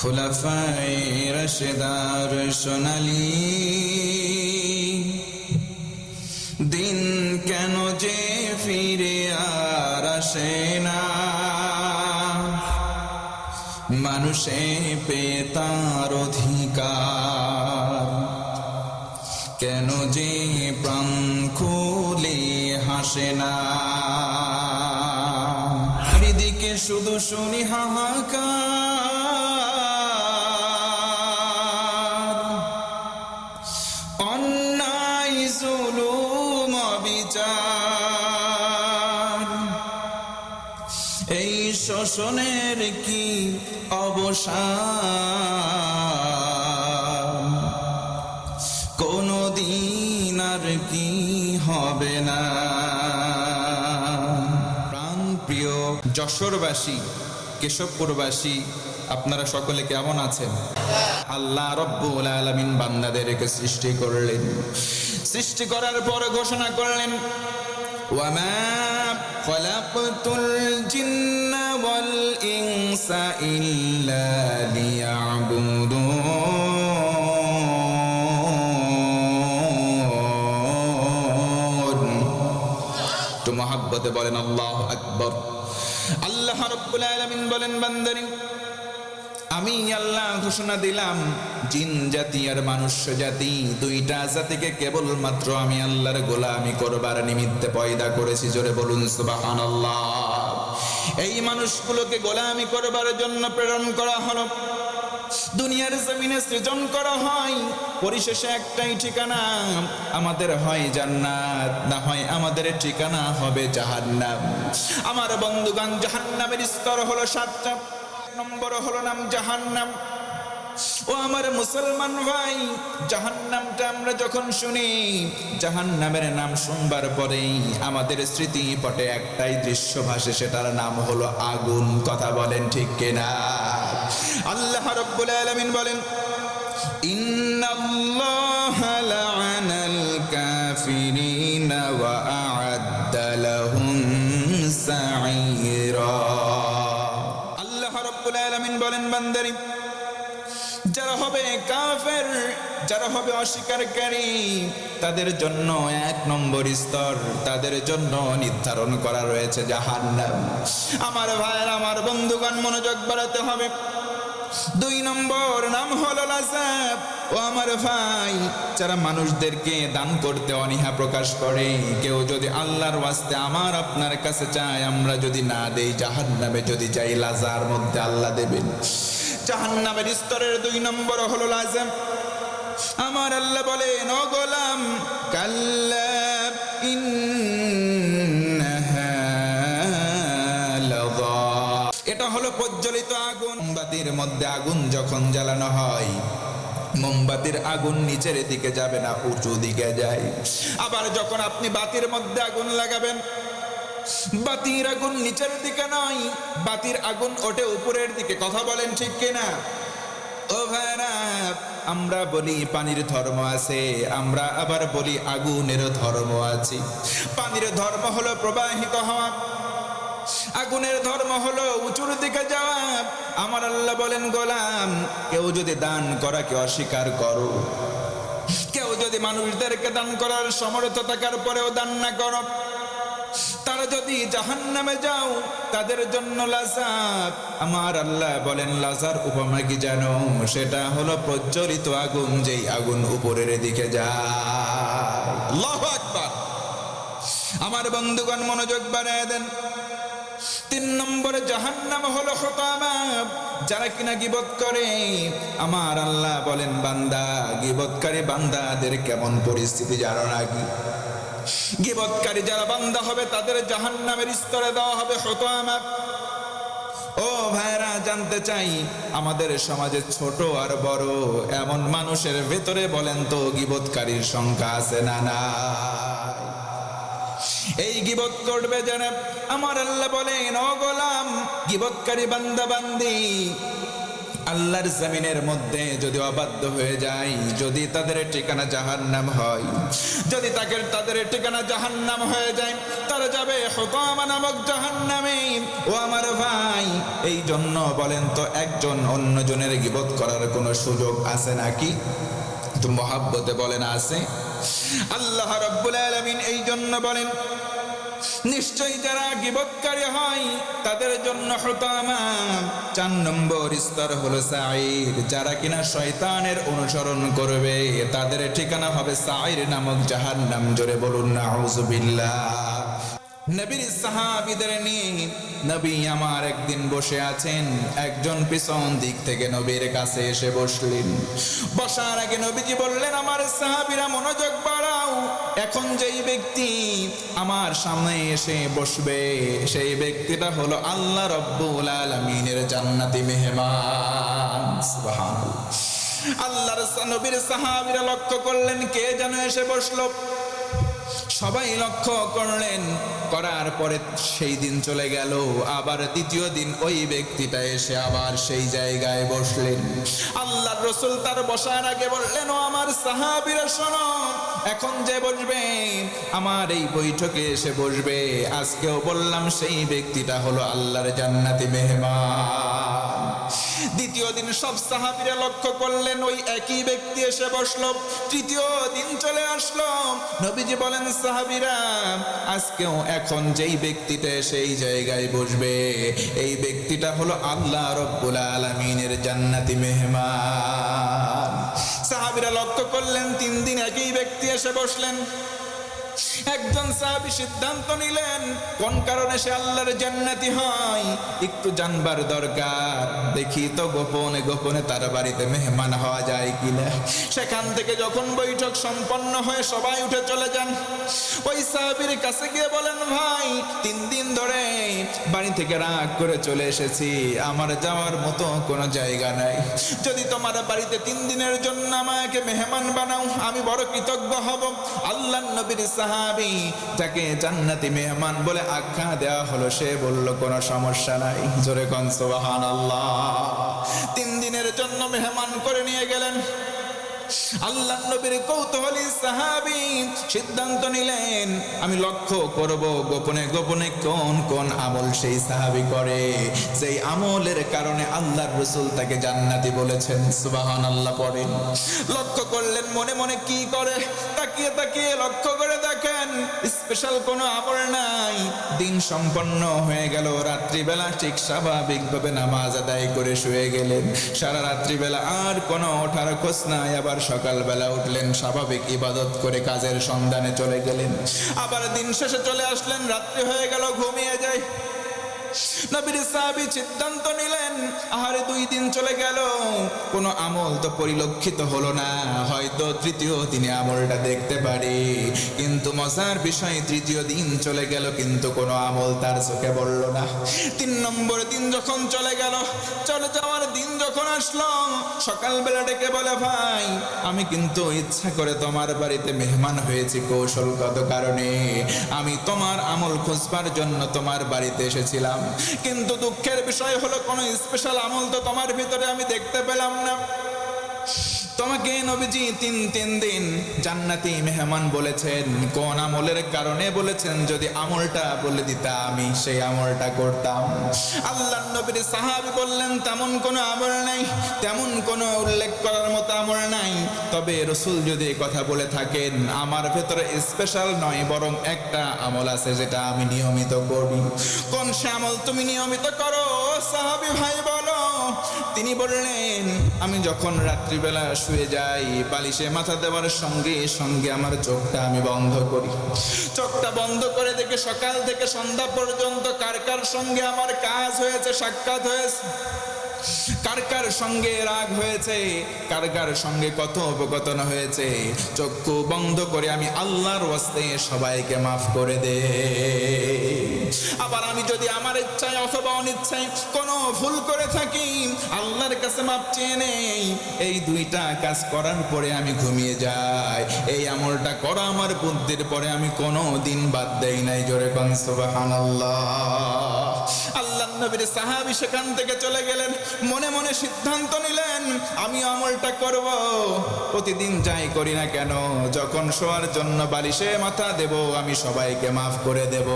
খুলাফায়ে রাশেদার সোনালী দিন কেন যে ফিরে আর আসে না, মানুষে পেয়ে তার অধিকার কেন যে প্রাণ খুলে হাসে না। চারিদিকে শুধু শুনি হাহাকার, অন্যায় জুলুম বিচার, এই শোষণের কি অবসান, কোনদিন আর কি হবে না। প্রাণ প্রিয় যশোরবাসী, কেশবপুরবাসী, আপনারা সকলে কেমন আছেন? আল্লাহ রব্বুল আলামিন বান্দাদেরকে সৃষ্টি করলেন, সৃষ্টি করার পর ঘোষণা করলেন ওয়ামা খালাকতুল জিন্না ওয়াল ইনসা ইল্লা লিয়াবুদুন। তো মহব্বতে বলেন আল্লাহু আকবার। আল্লাহ রাব্বুল আলামিন বলেন বান্দারে, আমি আল্লাহ ঘোষণা দিলাম জিন জাতি আর মানুষ জাতি, দুইটা জাতিকে কেবলমাত্র আমি আল্লাহর গোলামি করবার নিমিত্তে পয়দা করেছি। জোরে বলুন সুবহানাল্লাহ। এই মানুষগুলোকে গোলামি করবার জন্য প্রেরণ করা হলো, দুনিয়ার জমিনে সৃজন করা হয়, পরিশেষে একটাই ঠিকানা, আমাদের হয় জান্নাত, না হয় আমাদের ঠিকানা হবে জাহান্নাম। আমার বন্ধুগণ, জাহান্নামের স্তর হলো 7টা। নম্বর হলো নাম জাহান্নাম। ও আমার মুসলমান ভাই, জাহান্নামটা আমরা যখন শুনি, জাহান্নামের নাম শুনবার পরেই আমাদের স্মৃতিপটে একটাই দৃশ্য ভাসে, সেটার নাম হলো আগুন। কথা বলেন ঠিক কিনা? আল্লাহ রাব্বুল আলামিন বলেন ইন্নাল্লাহা লা'আনাল কাফিরিনা ওয়া আ'আদ্দা লাহুম সাঈরা। বলেন বান্দারি, যারা হবে কাফের, যারা হবে অস্বীকারী, তাদের জন্য 1 নম্বর স্তর, তাদের জন্য নির্ধারণ করা রয়েছে জাহান্নাম। আমার ভাইয়ের, আমার বন্ধুগণ, মনোযোগ বাড়াতে হবে। 2 নম্বর নাম হলো লাযাব। ও আমার ভাই, যারা মানুষদেরকে দান করতে অনীহা প্রকাশ করে, কেউ যদি আল্লাহর ওয়াস্তে আমার আপনার কাছে চায়, আমরা যদি না দেই, জাহান্নামে যদি যাই, লাজার মধ্যে আল্লাহ দেবেন। জাহান্নামের স্তরের 2 নম্বর হলো লাযাব। আমার আল্লাহ বলেন, ও গোলাম, কাল্লা ইন্নাহা লাযা। এটা হলো প্রজ্বলিত আগুন। মোমবাতির মধ্যে আগুন যখন জ্বালানো হয়, মোমবাতির আগুন নিচের দিকে যাবে না, উঁচু দিকে যায়। আবার যখন আপনি বাতির মধ্যে আগুন লাগাবেন, বাতির আগুন নিচের দিকে নয়, বাতির আগুন ওঠে উপরের দিকে। কথা বলেন ঠিক কিনা? ও ভাইরা, আমরা বলি পানির ধর্ম আছে, আমরা আবার বলি আগুনের ধর্ম আছে। পানির ধর্ম হলো প্রবাহিত হওয়া, আগুনের ধর্ম হলো উঁচুর দিকে যাওয়া। আমার আল্লাহ বলেন, গোলাম, কেউ যদি দান করাকে অস্বীকার করো, কেউ যদি মানুষদেরকে দান করার সমর্থ থাকার পরেও দান না করো, তারা যদি জাহান্নামে যাও, তাদের জন্য লাযাব। আমার আল্লাহ বলেন, লাজার উপমা কি জানো? সেটা হলো প্রজ্বলিত আগুন, যেই আগুন উপরের দিকে যায়। আল্লাহু আকবার। আমার বন্ধুগণ, মনোযোগ বাড়ায় দেন। 3 নম্বরে জাহান্নাম হলো হুতামা, যারা কিনা গীবত করে। আমার আল্লাহ বলেন, বান্দা, গীবতকারী বান্দাদের কেমন পরিস্থিতি জানো নাকি? গীবতকারী যারা বান্দা হবে, তাদের জাহান্নামের স্তরে দেওয়া হবে হুতামা। ও ভাইরা, জানতে চাই, আমাদের সমাজে ছোট আর বড় এমন মানুষের ভেতরে বলেন তো গীবতকারীর সংখ্যা আছে না নাই? এই গীবত করবে যারা, আমার আল্লাহ বলেন, ও গোলাম, গীবতকারী বান্দা বান্দি, আল্লাহর জমিনের মধ্যে যদি অবাধ্য হয়ে যায়, যদি তাদের ঠিকানা জাহান্নাম হয়, যদি তাদের ঠিকানা জাহান্নাম হয়ে যায়, তারা যাবে হুতামা নামক জাহান্নামে। ও আমার ভাই, এই জন্য বলেন তো একজন অন্যজনের গীবত করার কোনো সুযোগ আছে নাকি? তো মহাব্বতে বলেন আছে? আল্লাহ রাব্বুল আলামিন এই জন্য বলেন, নিশ্চয়ই যারা গীবতকারী হয় তাদের জন্য হুতামা 4 নম্বর স্তর হলো সাঈর। যারা কিনা শয়তানের অনুসরণ করবে তাদের ঠিকানা হবে সাঈর নামক জাহান্নাম। জোরে বলুন নাউযুবিল্লাহ। নবীর সাহাবীদের নিয়ে নবী আমার একদিন বসে আছেন, একজন পিছন দিক থেকে নবীর কাছে এসে বসলেন। বসার আগে নবীজি বললেন, আমার সাহাবীরা মনোযোগ বাড়াও, এখন যেই ব্যক্তি আমার সামনে এসে বসবে সেই ব্যক্তিটা হলো আল্লাহ রাব্বুল আলামিনের জান্নাতি মেহমান। সুবহানাল্লাহ। আল্লাহর নবীর সাহাবীরা লক্ষ্য করলেন কে যেন এসে বসলো। সবাই লক্ষ্য করলেন, করার পরে সেই দিন চলে গেল। আবার দ্বিতীয় দিন ওই ব্যক্তিটা এসে আবার সেই জায়গায় বসলেন। আল্লাহর রাসূল তার বসার আগে বললেন, ও আমার সাহাবীরা শোনো, এখন যে বসবে আমার এই বৈঠকে এসে বসবে, আজকেও বললাম সেই ব্যক্তিটা হলো আল্লাহর জান্নাতি মেহমান। দ্বিতীয় দিন সব সাহাবীরা লক্ষ্য করলেন ওই একই ব্যক্তি এসে বসলো। তৃতীয় দিন চলে আসলো। নবীজি বলেন, সাহাবীরা আজকেও এখন যেই ব্যক্তিটা সেই জায়গায় বসবে এই ব্যক্তিটা হলো আল্লাহ রাব্বুল আলামিনের জান্নাতি মেহমান। সাহাবীরা লক্ষ্য করলেন 3 দিন একই ব্যক্তি এসে বসলেন। একজন সাহাবী সিদ্ধান্ত নিলেন কোন কারণে সে আল্লাহর জান্নাতি হয় একটু জানবার দরকার, দেখি তো গোপনে গোপনে তার বাড়িতে মেহমান হওয়া যায় কিনা। সেখান থেকে যখন বৈঠক সম্পন্ন হয়ে সবাই উঠে চলে যান, ওই সাহাবীর কাছে গিয়ে বলেন, ভাই 3 দিন ধরে বাড়ি থেকে রাগ করে চলে এসেছি, আমার যাওয়ার মতো কোনো জায়গা নাই, যদি তোমার বাড়িতে 3 দিনের জন্য আমাকে মেহমান বানাও আমি বড় কৃতজ্ঞ হব। আল্লাহর নবীর সাহাবী যাকে জান্নাতি মেহমান বলে আখ্যা দেওয়া হলো সে বলল, কোনো সমস্যা নাই। জোরে কোন সুবহানাল্লাহ। 3 দিনের জন্য মেহমান করে নিয়ে গেলেন। আল্লাহর নবীর কৌতূহলী সাহাবী সিদ্ধান্ত নিলেন, আমি লক্ষ্য করব গোপনে গোপনে কোন কোন আমল সেই সাহাবী করে, যেই আমলের কারণে আল্লাহর রাসূল তাকে জান্নাতি বলেছেন। সুবহানাল্লাহ পড়েন। লক্ষ্য করলেন মনে মনে কি করে, তাকিয়ে তাকিয়ে লক্ষ্য করে দেখেন স্পেশাল কোনো আমল নাই। দিন সম্পন্ন হয়ে গেল, রাত্রিবেলা ঠিক স্বাভাবিকভাবে নামাজ আদায় করে শুয়ে গেলেন। সারা রাত্রিবেলা আর কোনো ওঠার খোঁজ নাই। আবার সকালবেলা উঠলেন, স্বাভাবিক ইবাদত করে কাজের সন্ধানে চলে গেলেন। আবার দিন শেষে চলে আসলেন, রাত্রি হয়ে গেল, ঘুমিয়ে যায়। নবীর সাহাবী সিদ্ধান্ত নিলেন, আহারে 2 দিন চলে গেল, কোনো আমল তো পরিলক্ষিত হলো না, হয়তো তৃতীয় দিনে আমলটা দেখতে পারি। কিন্তু মজার বিষয়, তৃতীয় দিন চলে গেল কিন্তু কোনো আমল তার চোখে পড়ল না। 3 নম্বর দিন যখন চলে গেল, চলে যাওয়ার দিন যখন আসলো, সকালবেলা ডেকে বলে, ভাই আমি কিন্তু ইচ্ছা করে তোমার বাড়িতে মেহমান হয়েছি কৌশলগত কারণে, আমি তোমার আমল খুঁজবার জন্য তোমার বাড়িতে এসেছিলাম, কিন্তু দুঃখের বিষয় হলো কোনো স্পেশাল আমল তো তোমার ভিতরে আমি দেখতে পেলাম না। তোমাকে নবীজি 3 দিন জান্নাতি মেহমান বলেছেন, কোন আমলের কারণে বলেছেন, যদি আমলটা বলে দিতা আমি সেই আমলটা করতাম। আল্লাহর নবীর সাহাবী বললেন, তেমন কোনো আমল নাই, তেমন কোনো উল্লেখ করার মতো আমল নাই, তবে রাসূল যদি কথা বলে থাকেন আমার ভেতরে স্পেশাল নয়, বরং একটা আমল আছে যেটা আমি নিয়মিত করি। কোন সে আমল তুমি নিয়মিত করো সাহাবী ভাই বলো? তিনি বললেন, আমি যখন রাত্রিবেলা শুয়ে যাই বালিশে মাথা দেওয়ার সঙ্গে সঙ্গে আমার চোখটা আমি বন্ধ করি। চোখটা বন্ধ করে দেখে সকাল থেকে সন্ধ্যা পর্যন্ত কার কার সঙ্গে আমার কাজ হয়েছে, সাক্ষাৎ হয়েছে, কার কার সঙ্গে রাগ হয়েছে, কার কার সঙ্গে কথোপকথন হয়েছে, চক্ষু বন্ধ করে আমি আল্লাহর ওয়াস্তে সবাইকে মাফ করে দে। আবার আমি যদি আমার ইচ্ছায় অথবা অনিচ্ছায় কোনো ভুল করে থাকি আল্লাহর কাছে মাপ চেয়ে নেই। এই 2টা কাজ করার পরে আমি ঘুমিয়ে যাই। এই আমলটা করা আমার বুদ্ধির পরে আমি কোনো দিন বাদ দেই নাই। জোরে কোন সুবহানাল্লাহ। আল্লাহর নবীর সাহাবী সেখান থেকে চলে গেলেন, মনে মনে সিদ্ধান্ত নিলেন আমি আমলটা করব। প্রতিদিন যাই করি না কেন, যখন শোয়ার জন্য বালিশে মাথা দেব আমি সবাইকে মাফ করে দেব।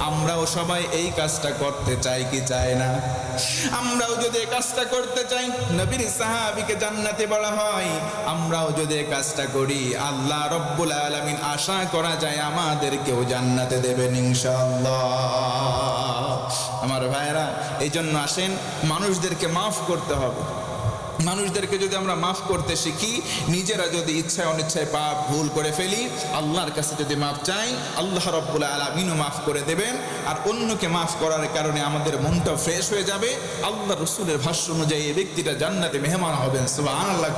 আমরাও সবাই এই কাজটা করতে চাই কি চাই না? আমরাও যদি এই কাজটা করতে চাই, নবীর সাহাবীকে জান্নাতে বলা হয়, আমরাও যদি এই কাজটা করি আল্লাহ রব্বুল আলামিন আশা করা যায় আমাদেরকেও জান্নাতে দেবেন ইনশাআল্লাহ। আমার ভাইরা, এই জন্য আসেন মানুষদেরকে মাফ করতে হবে। মানুষদেরকে যদি আমরা মাফ করতে শিখি, নিজেরা যদি ইচ্ছায় অনিচ্ছায় পাপ ভুল করে ফেলি, আল্লাহর কাছে যদি মাফ চাই, আল্লাহ রাব্বুল আলামিনও মাফ করে দেবেন। আর অন্যকে মাফ করার কারণে আমাদের মনটা ফ্রেশ হয়ে যাবে। আল্লাহ রসুলের ভাষ্য অনুযায়ী এই ব্যক্তিটা জান্নাতে মেহমান হবেন। সুবহানাল্লাহ।